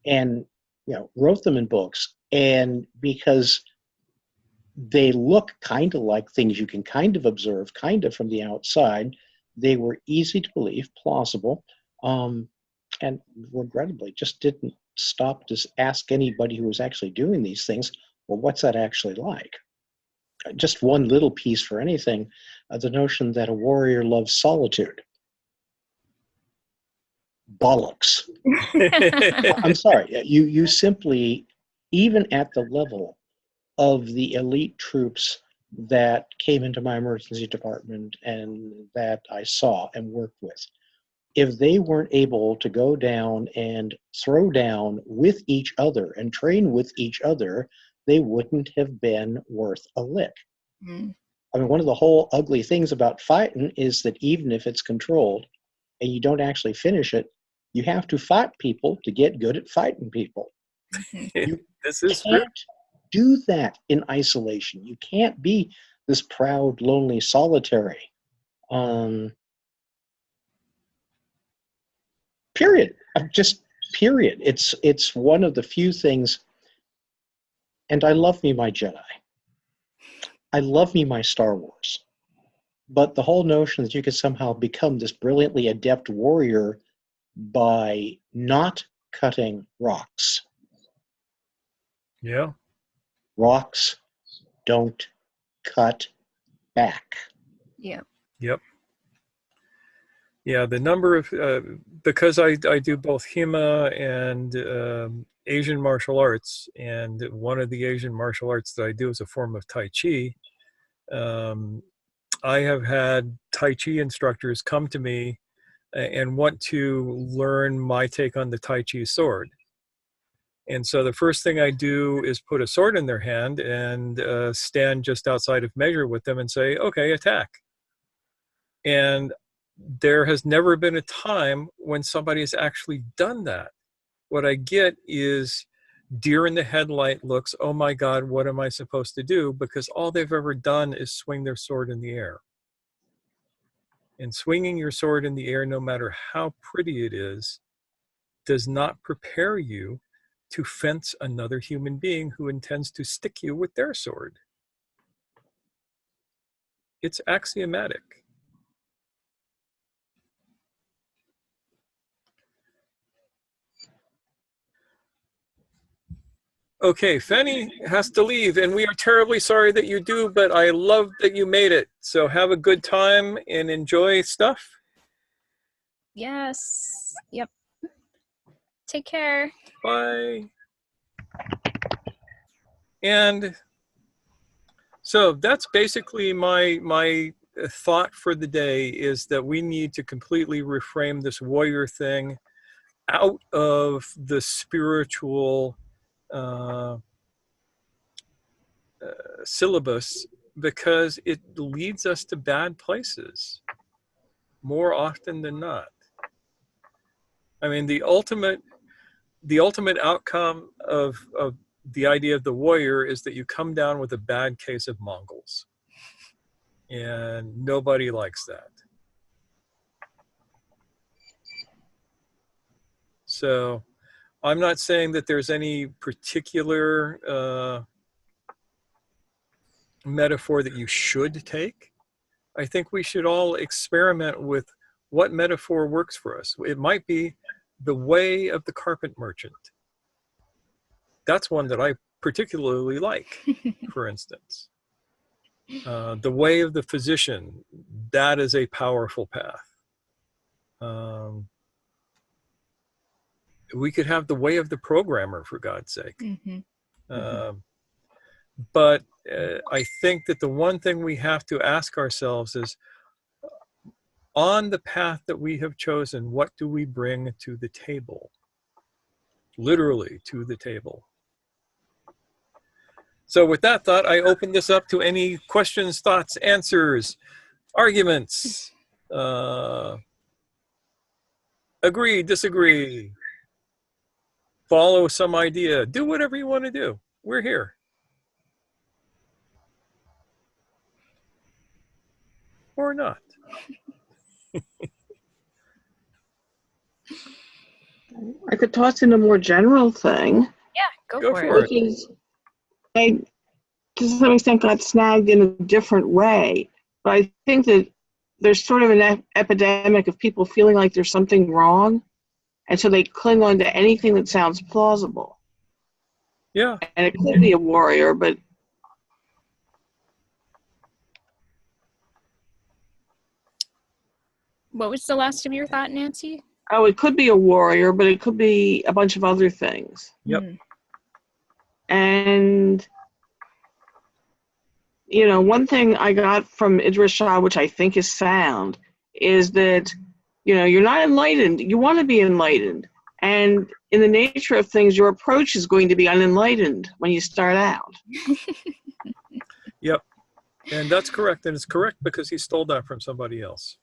and wrote them in books. And because they look kind of like things you can kind of observe, kind of from the outside, they were easy to believe, plausible, and regrettably just didn't stop to ask anybody who was actually doing these things, well, what's that actually like? Just one little piece for anything, the notion that a warrior loves solitude. Bollocks. I'm sorry. You simply, even at the level of the elite troops that came into my emergency department and that I saw and worked with, if they weren't able to go down and throw down with each other and train with each other, they wouldn't have been worth a lick. I mean, one of the whole ugly things about fighting is that even if it's controlled and you don't actually finish it, you have to fight people to get good at fighting people. You can't do that in isolation. You can't be this proud, lonely, solitary. Period. Just period. It's one of the few things, and I love me my Jedi. I love me my Star Wars. But the whole notion that you could somehow become this brilliantly adept warrior by not cutting rocks. Yeah. Rocks don't cut back. Yeah. Yep. Yeah, the number of because I do both HEMA and Asian martial arts, and one of the Asian martial arts that I do is a form of Tai Chi. I have had Tai Chi instructors come to me and want to learn my take on the Tai Chi sword. And so the first thing I do is put a sword in their hand and stand just outside of measure with them and say, okay, attack. And there has never been a time when somebody has actually done that. What I get is deer in the headlight looks, oh my God, what am I supposed to do? Because all they've ever done is swing their sword in the air. And swinging your sword in the air, no matter how pretty it is, does not prepare you to fence another human being who intends to stick you with their sword. It's axiomatic. Okay, Fenny has to leave, and we are terribly sorry that you do, but I love that you made it. So have a good time and enjoy stuff. Yes. Yep. Take care. Bye. And so that's basically my thought for the day, is that we need to completely reframe this warrior thing out of the spiritual syllabus, because it leads us to bad places more often than not. I mean, the ultimate outcome of the idea of the warrior is that you come down with a bad case of Mongols, and nobody likes that. So I'm not saying that there's any particular metaphor that you should take. I think we should all experiment with what metaphor works for us. It might be the way of the carpet merchant. That's one that I particularly like, for instance. The way of the physician, that is a powerful path. We could have the way of the programmer, for God's sake. Mm-hmm. But I think that the one thing we have to ask ourselves is, on the path that we have chosen, what do we bring to the table? Literally to the table. So with that thought, I open this up to any questions, thoughts, answers, arguments, agree, disagree, follow some idea, do whatever you want to do. We're here. Or not. I could toss in a more general thing, Yeah, go Go for for it. which is I, to some extent, got snagged in a different way. But I think that there's sort of an epidemic of people feeling like there's something wrong, and so they cling on to anything that sounds plausible. Yeah. And it could be a warrior, but What was the last of your thought, Nancy? it could be a warrior, but it could be a bunch of other things. Yep. Mm. And one thing I got from Idris Shah, which I think is sound, is that you're not enlightened. You want to be enlightened, and in the nature of things, your approach is going to be unenlightened when you start out. Yep. And that's correct. And it's correct because he stole that from somebody else.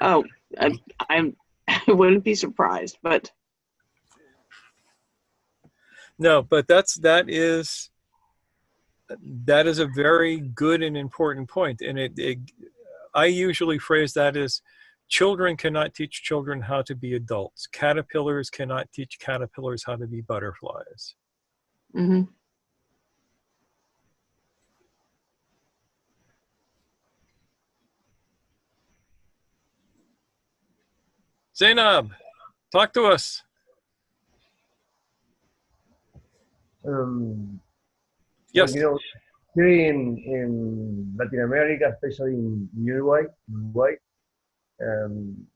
Oh, I wouldn't be surprised, but no, but that is a very good and important point. And I usually phrase that as children cannot teach children how to be adults. Caterpillars cannot teach caterpillars how to be butterflies. Hmm. Zainab, talk to us. Um, Yes. well, here in Latin America, especially in Uruguay,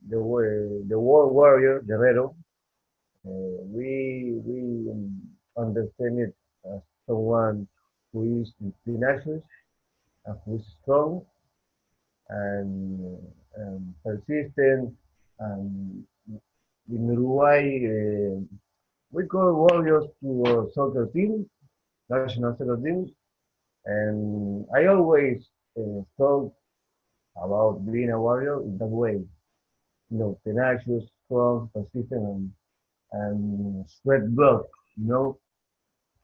the war warrior, guerrero, we understand it as someone who is tenacious and who is strong and persistent. And in Uruguay, we call warriors to our soccer team, national soccer team. And I always thought about being a warrior in that way, tenacious, strong, persistent, and sweat blood, you know.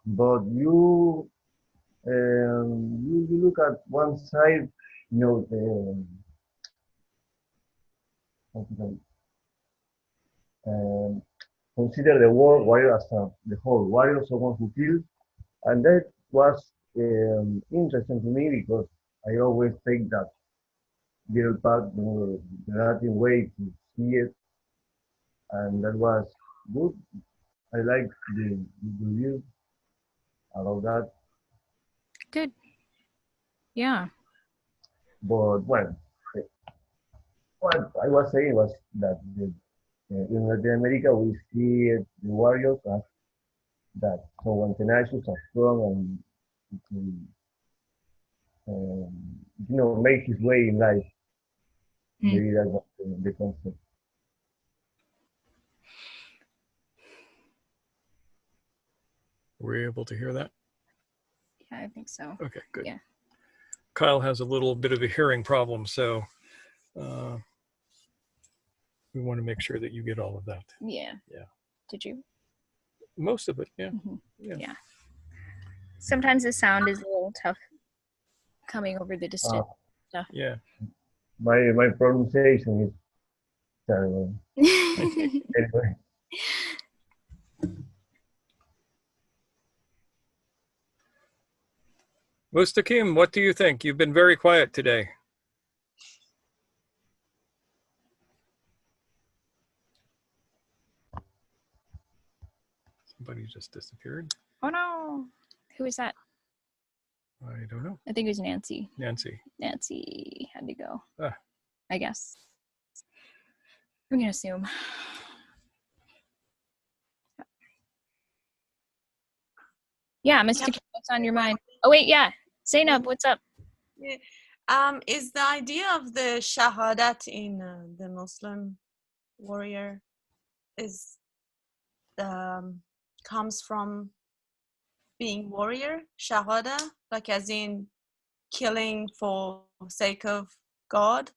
But you look at one side, you know, how to say, um, consider the war warrior as the whole warrior, someone who kills, and that was interesting to me because I always take that little part, the Latin way to see it, and that was good. I like the review about that. Good. Yeah. But well, what I was saying was that in Latin America we see the warriors as that someone tenacious and strong and um, make his way in life. Mm. Maybe that was the concept. Were you able to hear that? Yeah, I think so. Okay, good. Yeah. Kyle has a little bit of a hearing problem, so we want to make sure that you get all of that. Yeah. Yeah. Did you? Most of it, yeah. Mhm. Yeah. Yeah. Sometimes the sound is a little tough coming over the distant stuff. Yeah. My pronunciation is terrible. Anyway, Mustaqim, what do you think? You've been very quiet today. Somebody just disappeared. Oh no. Who is that? I don't know. I think it was Nancy. Nancy. Nancy had to go. Ah. I guess. I'm gonna assume. Yeah, Mr. Kim, what's on your mind? Oh wait, yeah. Zainab, what's up? Yeah. Is the idea of the shahadat in the Muslim warrior is comes from being warrior, shahada, like as in killing for sake of God?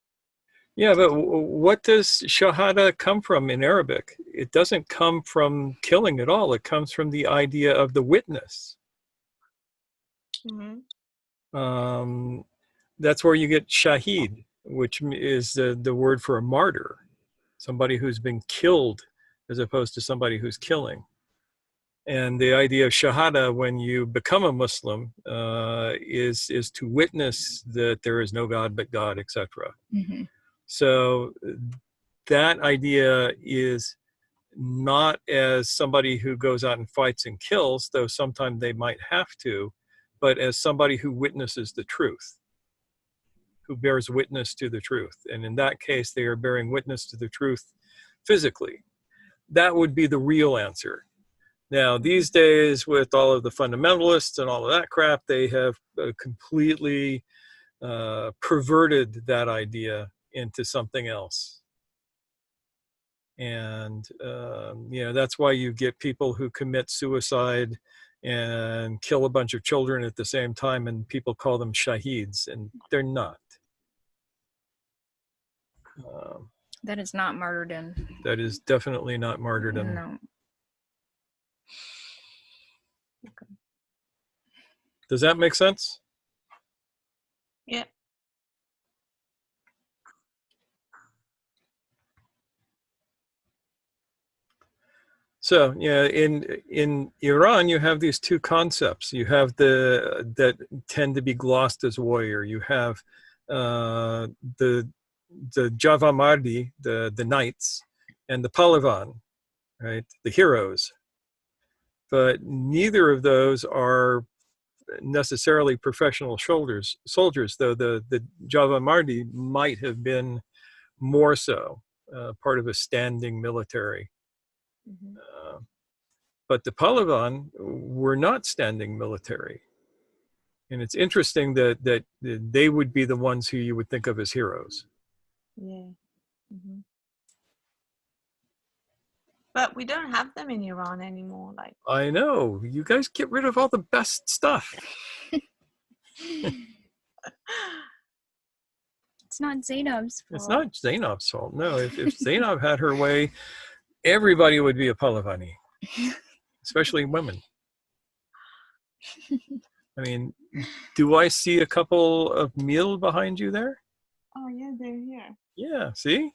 Yeah, but what does shahada come from in Arabic? It doesn't come from killing at all. It comes from the idea of the witness. Mm-hmm. That's where you get shahid, which is the word for a martyr, somebody who's been killed as opposed to somebody who's killing. And the idea of shahada when you become a Muslim is to witness that there is no God but God, etc. Mm-hmm. So that idea is not as somebody who goes out and fights and kills, though sometimes they might have to, but as somebody who witnesses the truth, who bears witness to the truth. And in that case, they are bearing witness to the truth physically. That would be the real answer. Now, these days, with all of the fundamentalists and all of that crap, they have completely perverted that idea into something else. And, that's why you get people who commit suicide and kill a bunch of children at the same time, and people call them shaheeds, and they're not. That is not martyrdom. That is definitely not martyrdom. No. Does that make sense? Yeah. So yeah, in Iran, you have these two concepts. You have that tend to be glossed as warrior. You have the Javamardi, the knights, and the Palavan, right, the heroes. But neither of those are necessarily professional soldiers, though the Javamardi might have been more so part of a standing military. Mhm. But the Palavan were not standing military. And it's interesting that they would be the ones who you would think of as heroes. Yeah. But we don't have them in Iran anymore. Like, I know. You guys get rid of all the best stuff. It's not Zainab's fault. It's not Zainab's fault. No, if Zainab had her way, everybody would be a Palavani, especially women. I mean, do I see a couple of meal behind you there? oh yeah, they're here. Yeah, see?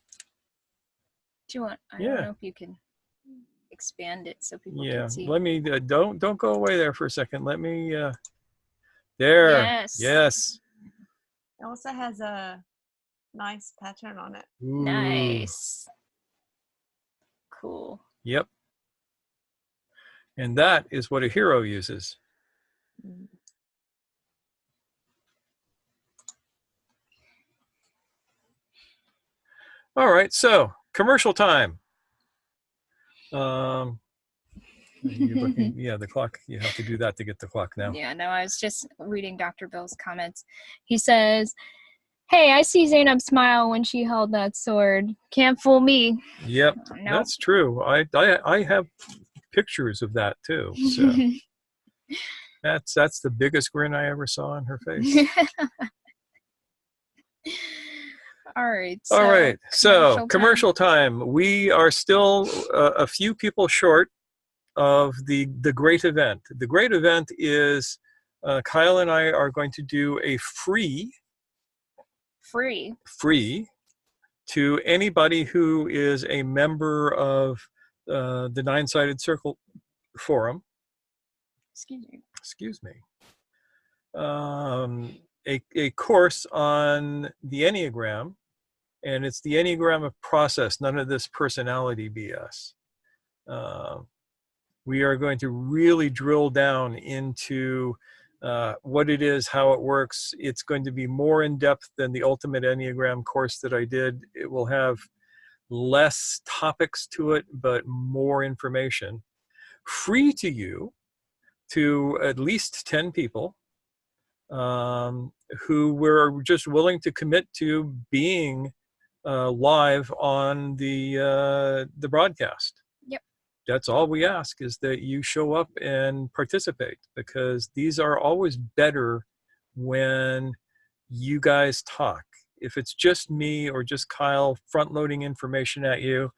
Do you want? I Yeah. don't know if you can expand it so people Yeah, can see. let me, don't go away there for a second. Let me, there. Yes. Yes. It also has a nice pattern on it. Ooh. Nice. Cool. Yep. And that is what a hero uses. Mm. All right, so commercial time. You're looking, yeah, the clock. You have to do that to get the clock now. Yeah, no, I was just reading Dr. Bill's comments. He says, "Hey, I see Zainab smile when she held that sword. Can't fool me." Yep, No. that's true. I have pictures of that too. So that's the biggest grin I ever saw on her face. All right. All right, so commercial time. We are still a few people short of the great event. The great event is Kyle and I are going to do a free to anybody who is a member of the Nine-Sided Circle Forum. Excuse me. A course on the Enneagram, and it's the Enneagram of process, none of this personality BS. We are going to really drill down into what it is, how it works. It's going to be more in depth than the Ultimate Enneagram course that I did. It will have less topics to it, but more information. Free to you, to at least 10 people who were just willing to commit to being live on the broadcast. Yep. That's all we ask, is that you show up and participate, because these are always better when you guys talk. If it's just me or just Kyle front-loading information at you,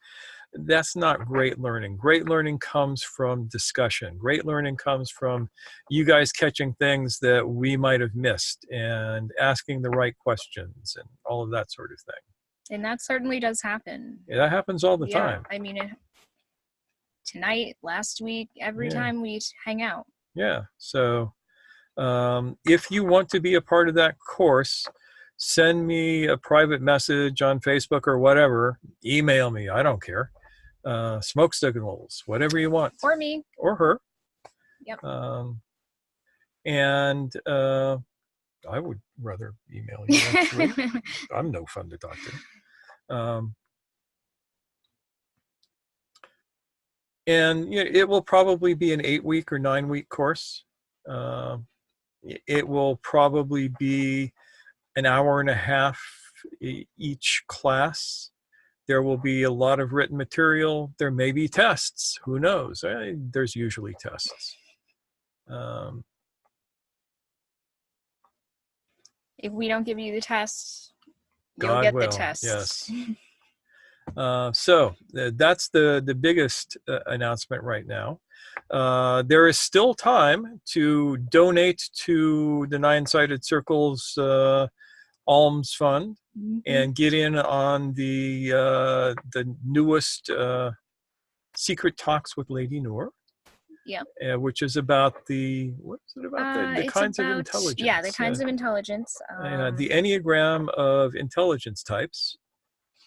that's not great learning. Great learning comes from discussion. Great learning comes from you guys catching things that we might have missed and asking the right questions and all of that sort of thing. And that certainly does happen. Yeah, that happens all the time. I mean, tonight, last week, every Yeah. time we hang out. Yeah. So if you want to be a part of that course, send me a private message on Facebook or whatever. Email me. I don't care. Smoke signals, whatever you want. Or me. Or her. Yep. And I would rather email you, actually. I'm no fun to talk to. And you know, it will probably be an 8-week or 9-week course. It will probably be an hour and a half each class. There will be a lot of written material. There may be tests. Who knows? There's usually tests. If we don't give you the test, you'll God get will, the test. yes. So that's the biggest announcement right now. There is still time to donate to the Nine-Sided Circle's Alms Fund and get in on the newest Secret Talks with Lady Noor. Yep. Which is about what is it about? The It's kinds of about- intelligence. Yeah, the kinds of intelligence. The Enneagram of intelligence types,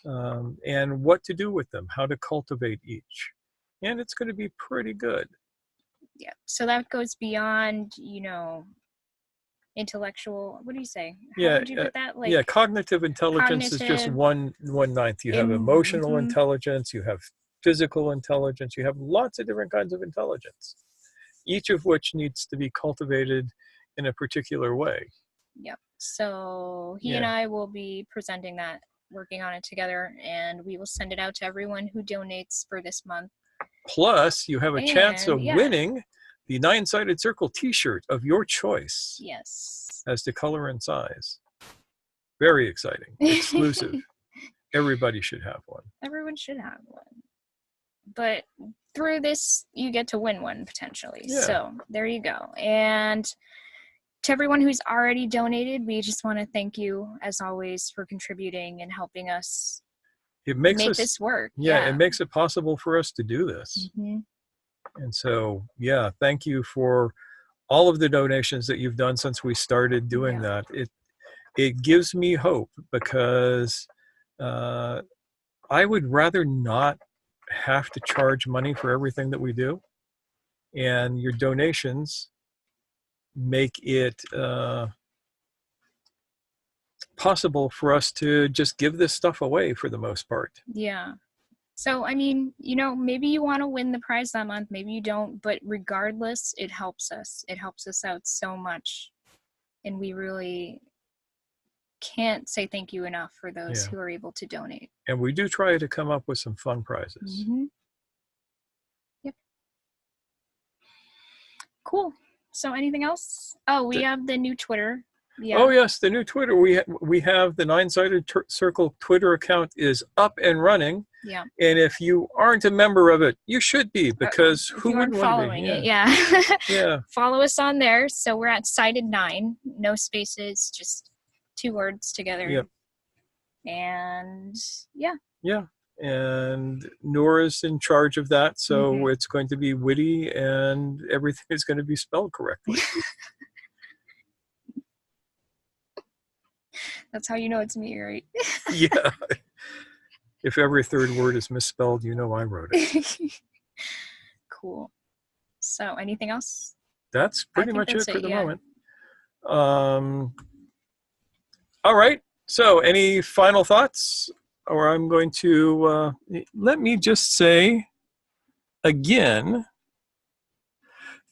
and what to do with them, how to cultivate each. And it's going to be pretty good. Yeah. So that goes beyond, intellectual. What do you say? How would you put that? Like, yeah, cognitive intelligence is just cognitive- 1/9. You have emotional Mhm. intelligence, you have physical intelligence, you have lots of different kinds of intelligence, each of which needs to be cultivated in a particular way. Yep. So he and I will be presenting that, working on it together, and we will send it out to everyone who donates for this month. Plus, you have a chance of And, winning the 9-sided circle t-shirt of your choice Yes. as to color and size. Very exciting. Exclusive. Everybody should have one. Everyone should have one. But through this, you get to win one potentially. Yeah. So there you go. And to everyone who's already donated, we just want to thank you, as always, for contributing and helping us It makes make us, this work. yeah, it makes it possible for us to do this. Mm-hmm. And so, yeah, thank you for all of the donations that you've done since we started doing that. It gives me hope, because I would rather not have to charge money for everything that we do. And your donations make it possible for us to just give this stuff away for the most part. Yeah. So, I mean, maybe you want to win the prize that month, maybe you don't, but regardless, it helps us. It helps us out so much. And we really can't say thank you enough for those who are able to donate. And we do try to come up with some fun prizes. Mm-hmm. Yep. Cool. So anything else? Oh, we have the new Twitter. Yeah. Oh yes, the new Twitter. We have the 9-sided circle Twitter account is up and running. Yeah. And if you aren't a member of it, you should be, because if who you aren't wouldn't want to following be? it? Yeah. Yeah. Follow us on there. So we're at Sided 9, no spaces, just 2 words together. Yep. And yeah. Yeah. And Nora's in charge of that, so it's going to be witty and everything is going to be spelled correctly. That's how you know it's me, right? Yeah. If every third word is misspelled, you know I wrote it. Cool. So anything else? That's pretty think much that's it for it, the yeah. moment. All right. So any final thoughts? Or I'm going to, let me just say again,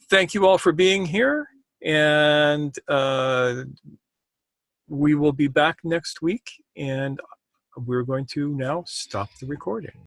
thank you all for being here. And we will be back next week. And we're going to now stop the recording.